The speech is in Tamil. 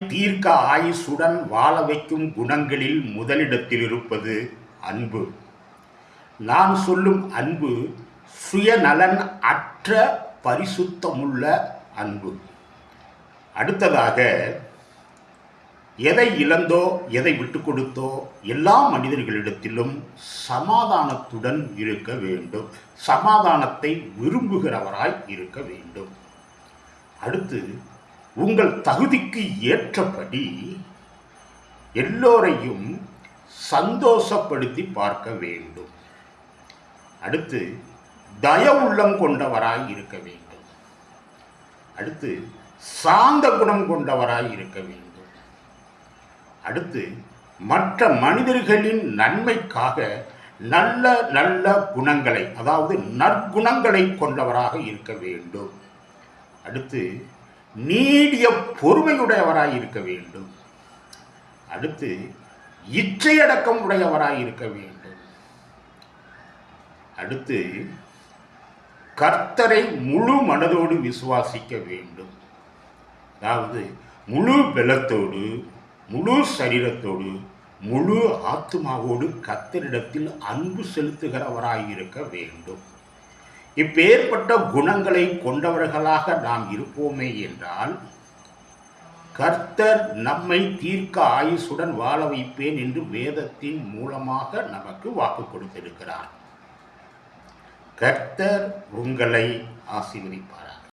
தீர்க்க ஆயுசுடன் வாழ வைக்கும் குணங்களில் முதலிடத்தில் இருப்பது அன்பு. நான் சொல்லும் அன்பு சுயநலன் அற்ற பரிசுத்தமுள்ள அன்பு. அடுத்ததாக, எதை இழந்தோ எதை விட்டு கொடுத்தோ எல்லா மனிதர்களிடத்திலும் சமாதானத்துடன் இருக்க வேண்டும். சமாதானத்தை விரும்புகிறவராய் இருக்க வேண்டும். அடுத்து, உங்கள் தகுதிக்கு ஏற்றபடி எல்லோரையும் சந்தோஷப்படுத்தி பார்க்க வேண்டும். அடுத்து, தயவுள்ளம் கொண்டவராய் இருக்க வேண்டும். அடுத்து, சாந்த குணம் கொண்டவராய் இருக்க வேண்டும். அடுத்து, மற்ற மனிதர்களின் நன்மைக்காக நல்ல நல்ல குணங்களை, அதாவது நற்குணங்களை கொண்டவராக இருக்க வேண்டும். அடுத்து, நீடிய பொறுமையுடையவராய் இருக்க வேண்டும். அடுத்து, இச்சையடக்கம் உடையவராய் இருக்க வேண்டும். அடுத்து, கர்த்தரை முழு மனதோடு விசுவாசிக்க வேண்டும். அதாவது முழு பலத்தோடு, முழு சரீரத்தோடு, முழு ஆத்மாவோடு கர்த்தரிடத்தில் அன்பு செலுத்துகிறவராய் இருக்க வேண்டும். இப்பேற்பட்ட குணங்களை கொண்டவர்களாக நாம் இருப்போமே என்றால், கர்த்தர் நம்மை தீர்க்க ஆயுசுடன் வாழ வைப்பேன் என்று வேதத்தின் மூலமாக நமக்கு வாக்கு கொடுத்திருக்கிறார். கர்த்தர் உங்களை ஆசீர்வதிப்பார்.